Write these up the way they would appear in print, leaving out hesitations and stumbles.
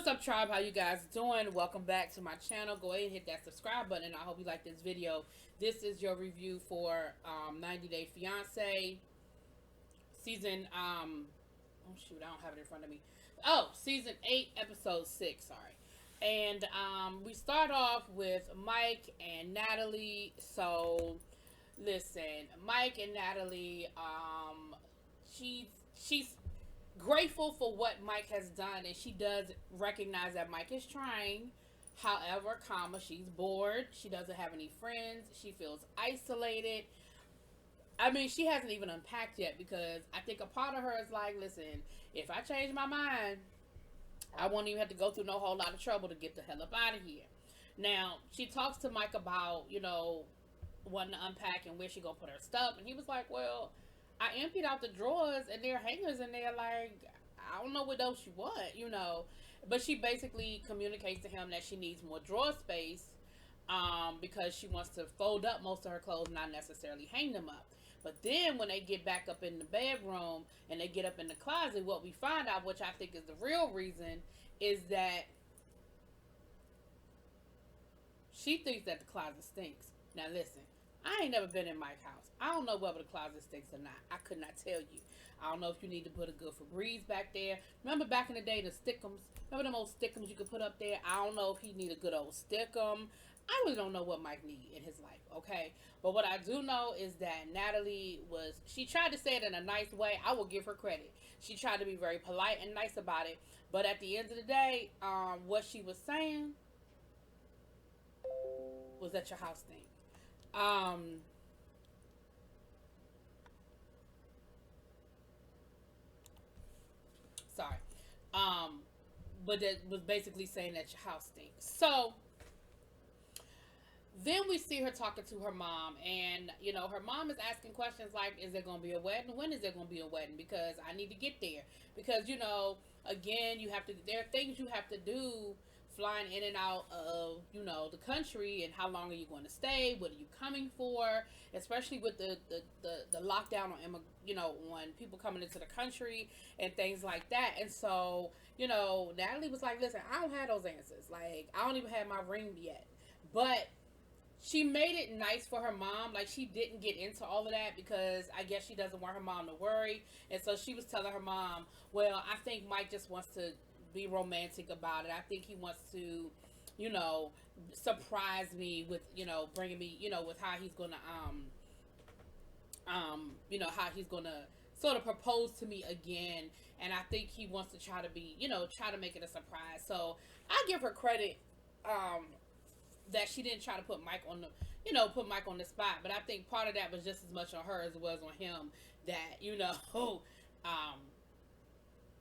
up, tribe? How you guys doing? Welcome back to my channel. Go ahead and hit that subscribe button. I hope you like this video. This is your review for 90 Day Fiancé season oh shoot, I don't have it in front of me. Oh, season 8, episode 6, sorry. And we start off with Mike and Natalie. So listen, Mike and Natalie, she's grateful for what Mike has done, and she does recognize that Mike is trying. However, she's bored. She doesn't have any friends. She feels isolated. I mean, she hasn't even unpacked yet, because I think a part of her is like, listen, if I change my mind, I won't even have to go through no whole lot of trouble to get the hell up out of here. Now, she talks to Mike about, wanting to unpack and where she gonna put her stuff, and he was like, well, I emptied out the drawers and there are hangers in there, like, I don't know what else you want. But she basically communicates to him that she needs more drawer space, because she wants to fold up most of her clothes, not necessarily hang them up. But then when they get back up in the bedroom and they get up in the closet, what we find out, which I think is the real reason, is that she thinks that the closet stinks. Now listen, I ain't never been in Mike's house. I don't know whether the closet stinks or not. I could not tell you. I don't know if you need to put a good Febreze back there. Remember back in the day, the stickums? Remember them old stickums you could put up there? I don't know if he need a good old stickum. I really don't know what Mike need in his life, okay? But what I do know is that Natalie she tried to say it in a nice way. I will give her credit. She tried to be very polite and nice about it. But at the end of the day, what she was saying was that your house stink. Sorry. But that was basically saying that your house stinks. So then we see her talking to her mom, and her mom is asking questions like, is there going to be a wedding? When is there going to be a wedding? Because I need to get there. Because again, there are things you have to do flying in and out of the country, and how long are you going to stay? What are you coming for? Especially with the lockdown on people coming into the country and things like that. And so Natalie was like, listen, I don't have those answers. Like, I don't even have my ring yet. But she made it nice for her mom. Like, she didn't get into all of that, because I guess she doesn't want her mom to worry. And so she was telling her mom, well, I think Mike just wants to be romantic about it. I think he wants to, surprise me with, bringing me, with how he's gonna, how he's gonna sort of propose to me again. And I think he wants to try to make it a surprise. So I give her credit, that she didn't try to put Mike on the spot. But I think part of that was just as much on her as it was on him, that,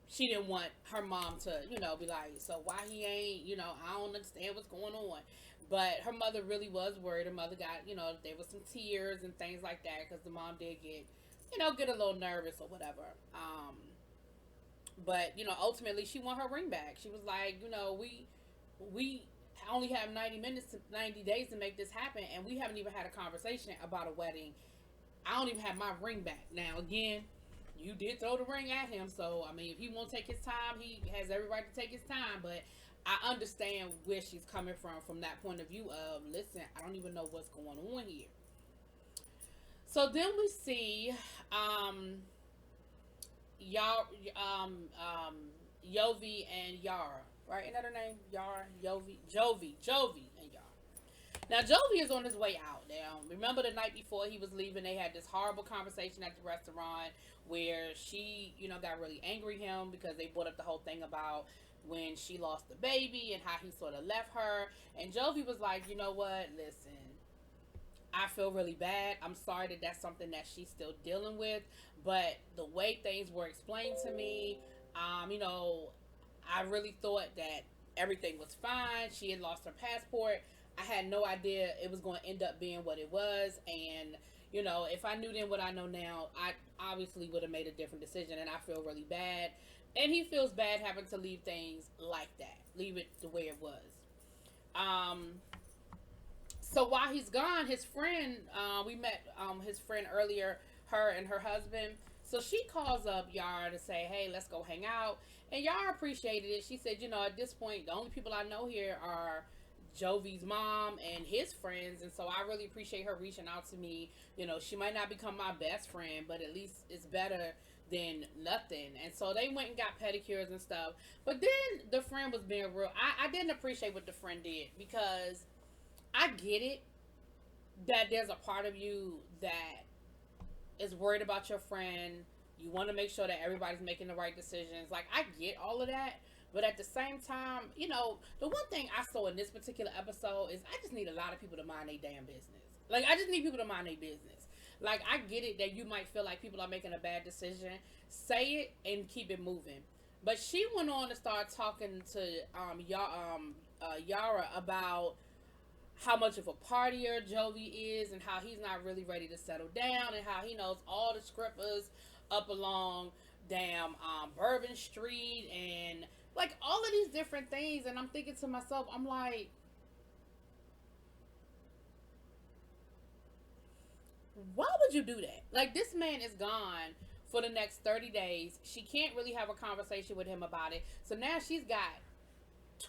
she didn't want her mom to, be like, so why he ain't, I don't understand what's going on. But her mother really was worried. Her mother got, there was some tears and things like that, because the mom did get a little nervous or whatever. But, ultimately she want her ring back. She was like, we only have 90 days to make this happen, and we haven't even had a conversation about a wedding. I don't even have my ring back. Now, again, you did throw the ring at him, so, I mean, if he won't take his time, he has every right to take his time. But I understand where she's coming from that point of view of, listen, I don't even know what's going on here. So then we see Jovi and Yara, right? Isn't that her name? Yara, Jovi and Yara. Now, Jovi is on his way out. Now, remember the night before he was leaving, they had this horrible conversation at the restaurant where she, got really angry at him because they brought up the whole thing about when she lost the baby and how he sort of left her. And Jovi was like, you know what? Listen, I feel really bad. I'm sorry that that's something that she's still dealing with. But the way things were explained to me, I really thought that everything was fine. She had lost her passport. I had no idea it was going to end up being what it was. And, if I knew then what I know now, I obviously would have made a different decision. And I feel really bad. And he feels bad having to leave things like that. Leave it the way it was. So while he's gone, his friend, we met his friend earlier, her and her husband. So she calls up Yara to say, hey, let's go hang out. And Yara appreciated it. She said, at this point, the only people I know here are Jovi's mom and his friends. And so I really appreciate her reaching out to me. She might not become my best friend, but at least it's better than nothing. And so they went and got pedicures and stuff. But then the friend was being real. I didn't appreciate what the friend did, because I get it that there's a part of you that is worried about your friend. You want to make sure that everybody's making the right decisions. Like, I get all of that. But at the same time, the one thing I saw in this particular episode is I just need a lot of people to mind their damn business. Like, I just need people to mind their business. Like, I get it that you might feel like people are making a bad decision. Say it and keep it moving. But she went on to start talking to Yara about how much of a partier Jovi is, and how he's not really ready to settle down, and how he knows all the strippers up along damn Bourbon Street, and like all of these different things. And I'm thinking to myself, I'm like, why would you do that? Like, this man is gone for the next 30 days. She can't really have a conversation with him about it. So now she's got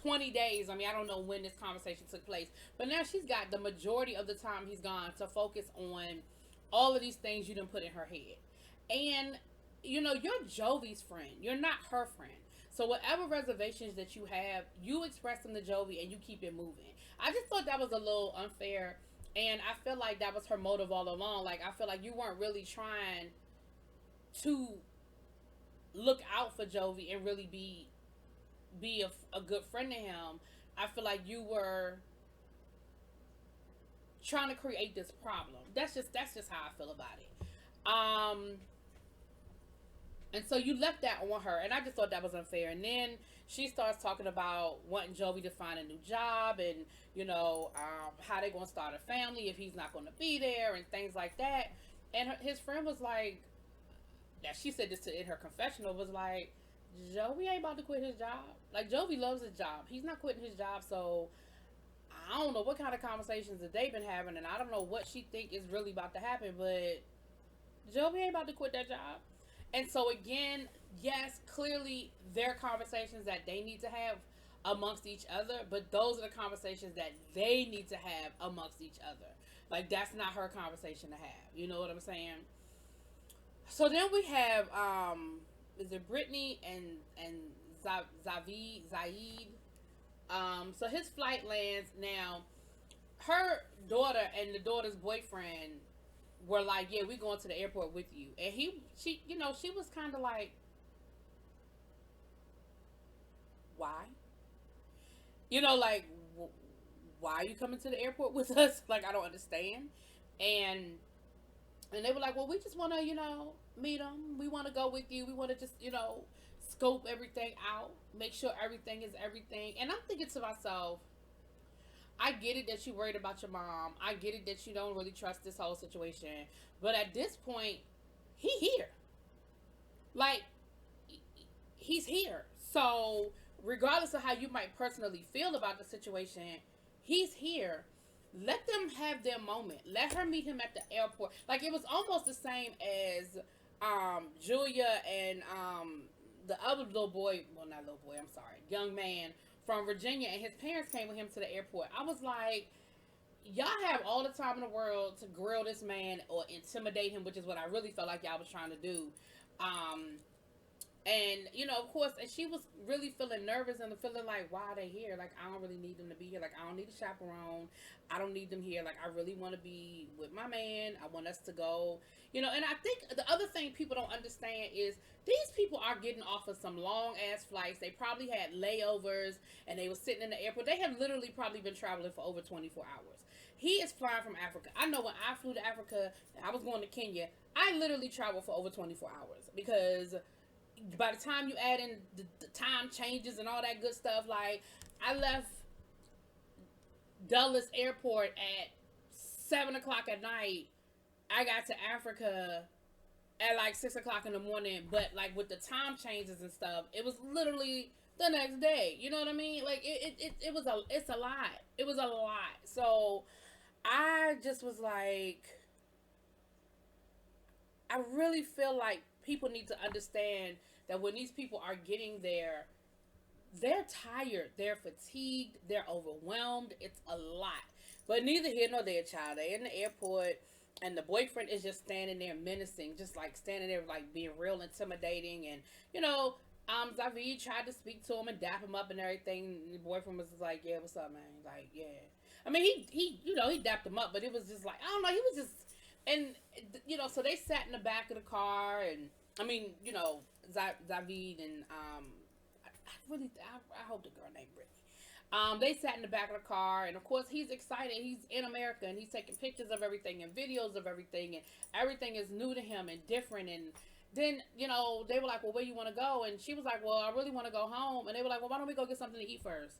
20 days. I mean, I don't know when this conversation took place, but now she's got the majority of the time he's gone to focus on all of these things you done put in her head. And, you're Jovi's friend. You're not her friend. So whatever reservations that you have, you express them to Jovi and you keep it moving. I just thought that was a little unfair. And I feel like that was her motive all along. Like, I feel like you weren't really trying to look out for Jovi and really be a good friend to him. I feel like you were trying to create this problem. That's just how I feel about it. And so you left that on her, and I just thought that was unfair. And then she starts talking about wanting Jovi to find a new job, and how they're gonna start a family if he's not gonna be there, and things like that. And his friend was like, that she said this in her confessional, was like, Jovi ain't about to quit his job. Like, Jovi loves his job. He's not quitting his job. So I don't know what kind of conversations that they've been having, and I don't know what she think is really about to happen, but Jovi ain't about to quit that job. And so again, yes, clearly there are conversations that they need to have amongst each other, but those are the conversations that they need to have amongst each other. Like, that's not her conversation to have. You know what I'm saying? So then we have is it Brittany and Zaid? So his flight lands. Now, her daughter and the daughter's boyfriend were like, yeah, we're going to the airport with you. And she was kind of like, why? Like, why are you coming to the airport with us? Like, I don't understand. And they were like, well, we just want to, meet them. We want to go with you. We want to just, scope everything out, make sure everything is everything. And I'm thinking to myself, I get it that you're worried about your mom. I get it that you don't really trust this whole situation. But at this point, he here. Like, he's here. So regardless of how you might personally feel about the situation, he's here. Let them have their moment. Let her meet him at the airport. Like, it was almost the same as Julia and the other little boy, well, not little boy, I'm sorry, young man from Virginia, and his parents came with him to the airport. I was like, y'all have all the time in the world to grill this man or intimidate him, which is what I really felt like y'all was trying to do. And, of course, and she was really feeling nervous and feeling like, why are they here? Like, I don't really need them to be here. Like, I don't need a chaperone. I don't need them here. Like, I really want to be with my man. I want us to go. And I think the other thing people don't understand is these people are getting off of some long-ass flights. They probably had layovers, and they were sitting in the airport. They have literally probably been traveling for over 24 hours. He is flying from Africa. I know when I flew to Africa, and I was going to Kenya, I literally traveled for over 24 hours because by the time you add in the time changes and all that good stuff, like, I left Dulles Airport at 7 o'clock at night. I got to Africa at like 6 o'clock in the morning, but like with the time changes and stuff, it was literally the next day. You know what I mean? Like, it's a lot. It was a lot. So I just was like, I really feel like people need to understand that when these people are getting there, they're tired, they're fatigued, they're overwhelmed. It's a lot. But neither here nor there, child. They're in the airport, and the boyfriend is just standing there menacing, just like standing there, like being real intimidating. And you know, Zavid tried to speak to him and dap him up and everything. And the boyfriend was just like, "Yeah, what's up, man?" Like, yeah. I mean, he dapped him up, but it was just like, I don't know. He was just, and so they sat in the back of the car, and I mean, Zavid and I hope the girl named Brittany. They sat in the back of the car, and of course he's excited. He's in America, and he's taking pictures of everything and videos of everything, and everything is new to him and different. And then they were like, "Well, where you want to go?" And she was like, "Well, I really want to go home." And they were like, "Well, why don't we go get something to eat first?"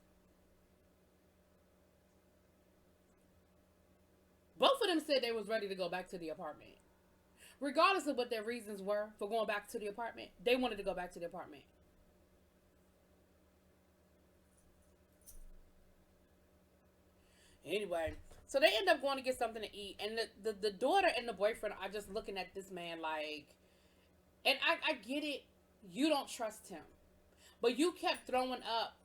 Both of them said they was ready to go back to the apartment, regardless of what their reasons were for going back to the apartment. They wanted to go back to the apartment. Anyway, so they end up going to get something to eat, and the daughter and the boyfriend are just looking at this man like, and I get it, you don't trust him, but you kept throwing up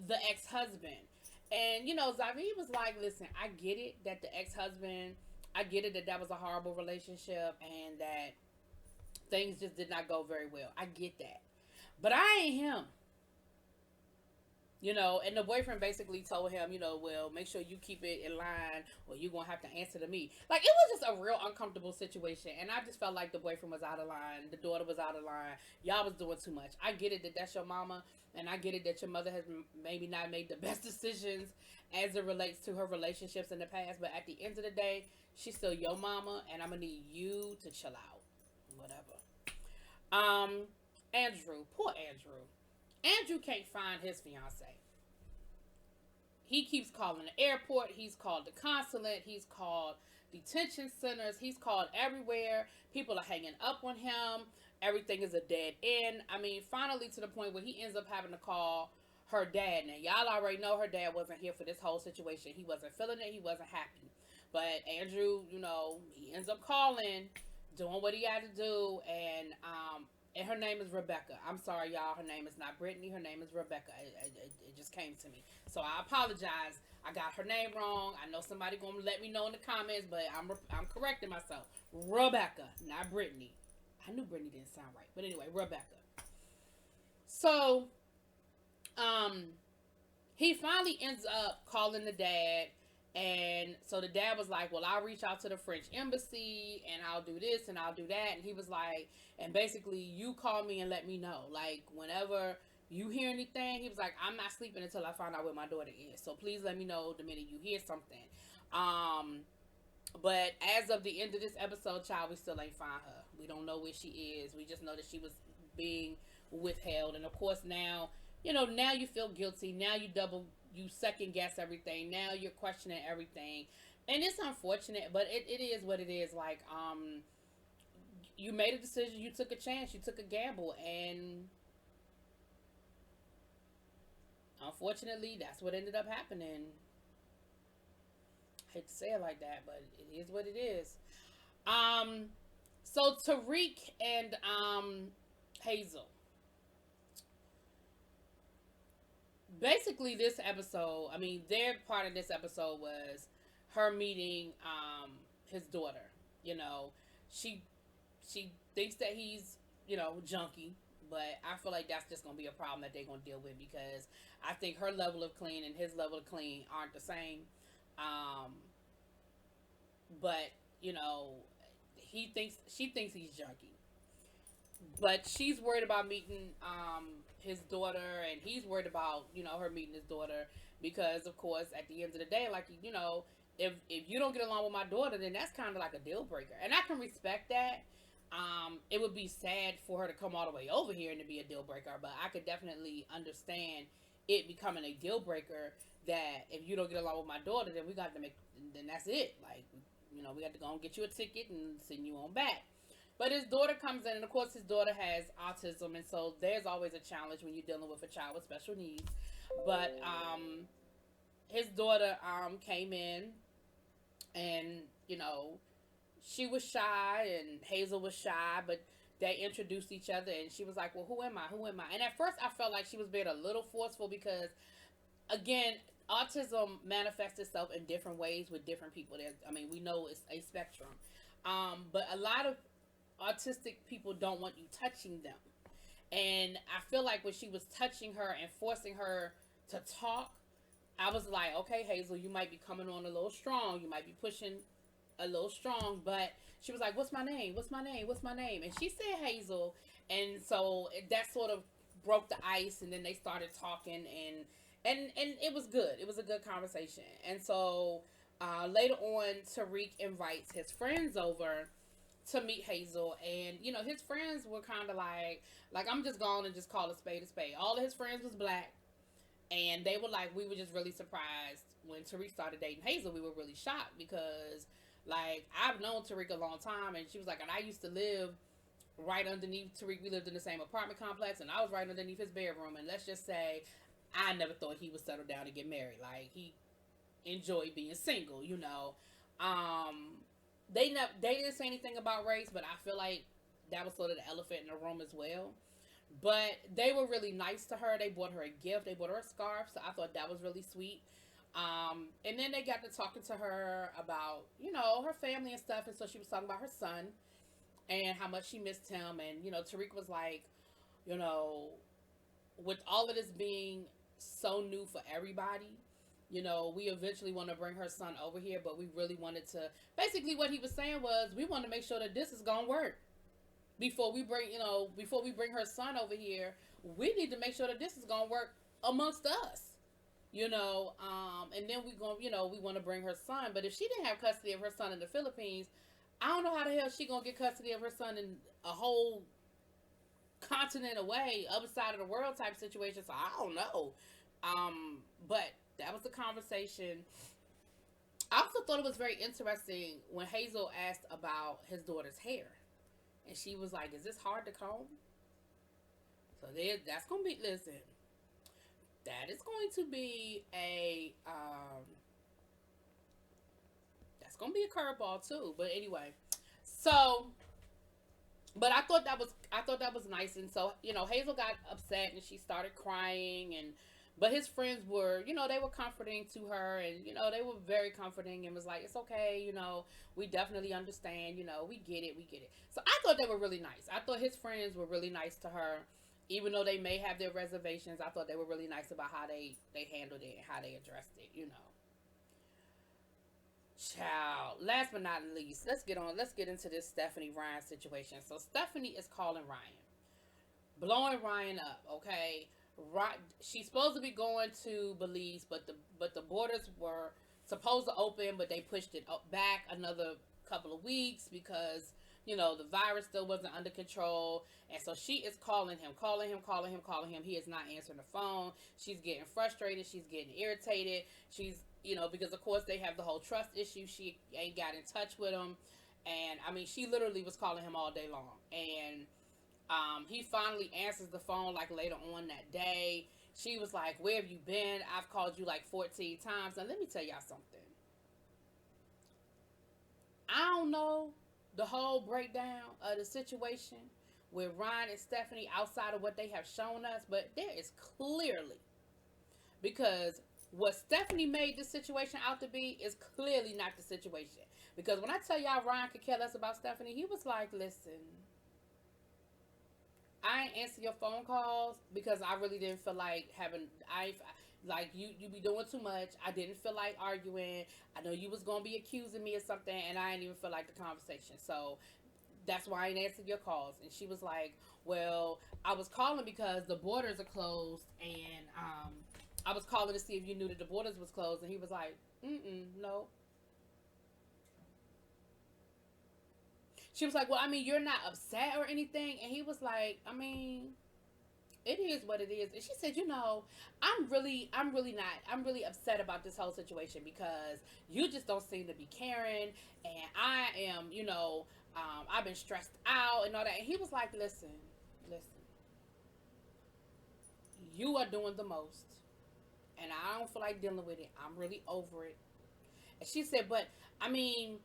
the ex-husband. And Zavi was like, listen, I get it that the ex-husband, I get it that that was a horrible relationship and that things just did not go very well. I get that. But I ain't him. And the boyfriend basically told him, well, make sure you keep it in line or you're going to have to answer to me. Like, it was just a real uncomfortable situation. And I just felt like the boyfriend was out of line. The daughter was out of line. Y'all was doing too much. I get it that that's your mama. And I get it that your mother has maybe not made the best decisions as it relates to her relationships in the past. But at the end of the day, she's still your mama. And I'm going to need you to chill out. Whatever. Andrew. Poor Andrew. Andrew can't find his fiance. He keeps calling the airport. He's called the consulate. He's called detention centers. He's called everywhere. People are hanging up on him. Everything is a dead end. I mean, finally to the point where he ends up having to call her dad. Now, y'all already know her dad wasn't here for this whole situation. He wasn't feeling it. He wasn't happy. But Andrew, he ends up calling, doing what he had to do, and her name is Rebecca. I'm sorry, y'all. Her name is not Brittany. Her name is Rebecca. It just came to me. So I apologize. I got her name wrong. I know somebody going to let me know in the comments, but I'm correcting myself. Rebecca, not Brittany. I knew Brittany didn't sound right. But anyway, Rebecca. So, he finally ends up calling the dad. And so the dad was like, well, I'll reach out to the French embassy and I'll do this and I'll do that. And he was like, and basically you call me and let me know. Like, whenever you hear anything, he was like, I'm not sleeping until I find out where my daughter is. So please let me know the minute you hear something. But as of the end of this episode, child, we still ain't find her. We don't know where she is. We just know that she was being withheld. And of course now, now you feel guilty. Now you second guess everything. Now you're questioning everything. And it's unfortunate, but it is what it is. Like, you made a decision, you took a chance, you took a gamble, and unfortunately, that's what ended up happening. I hate to say it like that, but it is what it is. So Tariq and Hazel. Basically, this episode, I mean, their part of this episode was her meeting his daughter. She thinks that he's junkie, but I feel like that's just gonna be a problem that they're gonna deal with, because I think her level of clean and his level of clean aren't the same. But she thinks he's junkie, but she's worried about meeting his daughter, and he's worried about her meeting his daughter, because of course at the end of the day, like, if you don't get along with my daughter, then that's kind of like a deal breaker, and I can respect that. It would be sad for her to come all the way over here and to be a deal breaker, but I could definitely understand it becoming a deal breaker, that if you don't get along with my daughter, then then that's it. Like, we got to go and get you a ticket and send you on back. But his daughter comes in, and of course his daughter has autism, and so there's always a challenge when you're dealing with a child with special needs. But his daughter came in, and she was shy, and Hazel was shy, but they introduced each other, and she was like, well, who am I? Who am I? And at first, I felt like she was being a little forceful because, again, autism manifests itself in different ways with different people. I mean, we know it's a spectrum. But a lot of autistic people don't want you touching them. And I feel like when she was touching her and forcing her to talk, I was like, okay, Hazel, you might be coming on a little strong. You might be pushing a little strong. But she was like, what's my name? What's my name? What's my name? And she said Hazel. And so that sort of broke the ice. And then they started talking. And it was good. It was a good conversation. And so later on, Tariq invites his friends over to meet Hazel, and his friends were kind of like I'm just going to just call a spade a spade. All of his friends was black, and they were like, we were just really surprised when Tariq started dating Hazel. We were really shocked because like I've known Tariq a long time, and she was like, and I used to live right underneath Tariq. We lived in the same apartment complex, and I was right underneath his bedroom. And let's just say, I never thought he would settle down and get married. Like he enjoyed being single. They didn't say anything about race, but I feel like that was sort of the elephant in the room as well. But they were really nice to her. They bought her a gift. They bought her a scarf. So I thought that was really sweet. And then they got to talking to her about, her family and stuff. And so she was talking about her son and how much she missed him. And, Tariq was like, you know, with all of this being so new for everybody, we eventually want to bring her son over here, but we really wanted to, basically what he was saying was, we want to make sure that this is going to work. Before we bring her son over here, we need to make sure that this is going to work amongst us. And then we want to bring her son, but if she didn't have custody of her son in the Philippines, I don't know how the hell she going to get custody of her son in a whole continent away, other side of the world type situation. So I don't know. But that was the conversation. I also thought it was very interesting when Hazel asked about his daughter's hair. And she was like, is this hard to comb? So that's going to be, listen, that is going to be that's going to be a curveball too. But anyway, so, but I thought that was nice. And so, Hazel got upset and she started crying, but his friends were, they were comforting to her, and, they were very comforting and was like, it's okay, we definitely understand, we get it. So I thought they were really nice. I thought his friends were really nice to her, even though they may have their reservations. I thought they were really nice about how they handled it and how they addressed it, Child, last but not least, let's get into this Stephanie Ryan situation. So Stephanie is calling Ryan, blowing Ryan up, okay? Right, she's supposed to be going to Belize, but the borders were supposed to open, but they pushed it back another couple of weeks because the virus still wasn't under control. And so she is calling him. He is not answering the phone. She's getting frustrated. She's getting irritated. She's because of course they have the whole trust issue. She ain't got in touch with him, and I mean she literally was calling him all day long. And he finally answers the phone like later on that day. She was like, where have you been? I've called you like 14 times. Now let me tell y'all something. I don't know the whole breakdown of the situation with Ryan and Stephanie outside of what they have shown us, but there is clearly, because what Stephanie made this situation out to be is clearly not the situation. Because when I tell y'all Ryan could care less about Stephanie, he was like, listen, I ain't answer your phone calls because I really didn't feel like you be doing too much. I didn't feel like arguing. I know you was going to be accusing me of something, and I didn't even feel like the conversation. So that's why I ain't answered your calls. And she was like, well, I was calling because the borders are closed, and I was calling to see if you knew that the borders was closed. And he was like, no. She was like, well, I mean, you're not upset or anything. And he was like, I mean, it is what it is. And she said, I'm really upset about this whole situation because you just don't seem to be caring. And I am, I've been stressed out and all that. And he was like, listen, you are doing the most. And I don't feel like dealing with it. I'm really over it. And she said, but I mean,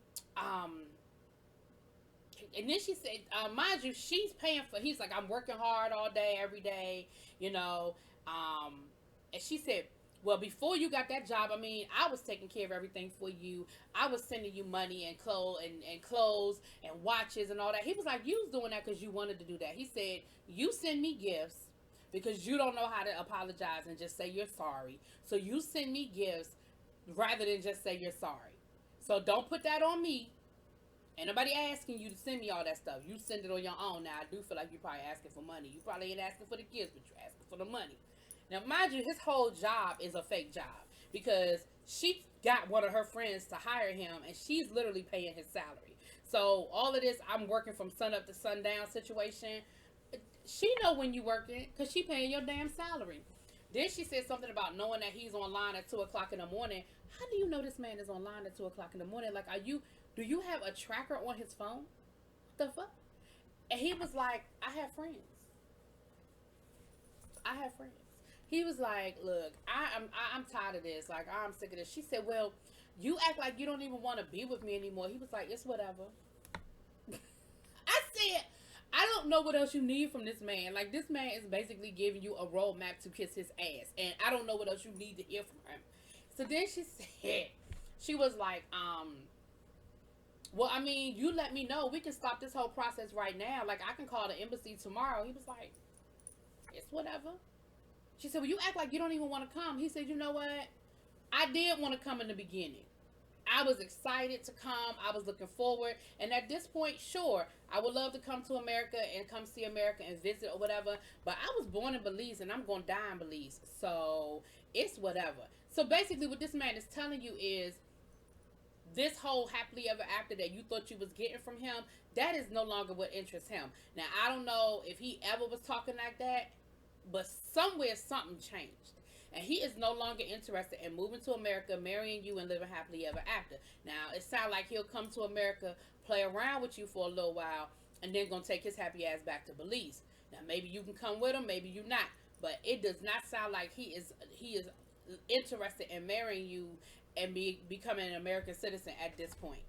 and then she said, mind you, she's paying for. He's like, I'm working hard all day, every day, you know. And she said, well, before you got that job, I mean, I was taking care of everything for you. I was sending you money and clothes and watches and all that. He was like, you was doing that because you wanted to do that. He said, you send me gifts because you don't know how to apologize and just say you're sorry. So you send me gifts rather than just say you're sorry. So don't put that on me. Ain't nobody asking you to send me all that stuff. You send it on your own. Now, I do feel like you're probably asking for money. You probably ain't asking for the gifts, but you're asking for the money. Now, mind you, his whole job is a fake job because she got one of her friends to hire him, and she's literally paying his salary. So all of this, I'm working from sun up to sundown situation. She know when you working because she paying your damn salary. Then she said something about knowing that he's online at 2 o'clock in the morning. How do you know this man is online at 2 o'clock in the morning? Like, do you have a tracker on his phone? What the fuck? And he was like, I have friends. I have friends. He was like, look, I'm tired of this. Like, I'm sick of this. She said, well, you act like you don't even want to be with me anymore. He was like, it's whatever. I said, I don't know what else you need from this man. Like, this man is basically giving you a roadmap to kiss his ass. And I don't know what else you need to hear from him. So then she said, she was like, well, I mean, you let me know. We can stop this whole process right now. Like, I can call the embassy tomorrow. He was like, it's whatever. She said, well, you act like you don't even want to come. He said, you know what? I did want to come in the beginning. I was excited to come. I was looking forward. And at this point, sure, I would love to come to America and come see America and visit or whatever. But I was born in Belize and I'm going to die in Belize. So it's whatever. So basically what this man is telling you is this whole happily ever after that you thought you was getting from him, that is no longer what interests him. Now, I don't know if he ever was talking like that, but somewhere something changed. And he is no longer interested in moving to America, marrying you, and living happily ever after. Now, it sounds like he'll come to America, play around with you for a little while, and then gonna take his happy ass back to Belize. Now, maybe you can come with him, maybe you not. But it does not sound like he is interested in marrying you and becoming an American citizen at this point.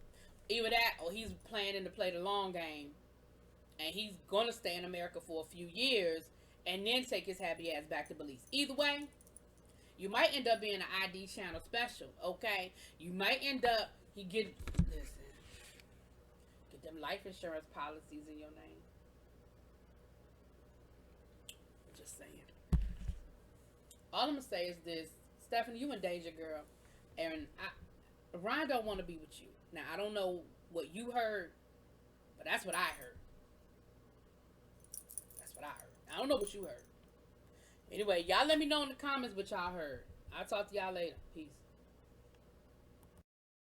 Either that, or he's planning to play the long game, and he's gonna stay in America for a few years, and then take his happy ass back to Belize. Either way, you might end up being an ID channel special, okay? You might end up, get them life insurance policies in your name. Just saying. All I'm going to say is this. Stephanie, you in danger, girl. And Ryan don't want to be with you. Now, I don't know what you heard, but that's what I heard. That's what I heard. I don't know what you heard. Anyway, y'all let me know in the comments what y'all heard. I'll talk to y'all later. Peace.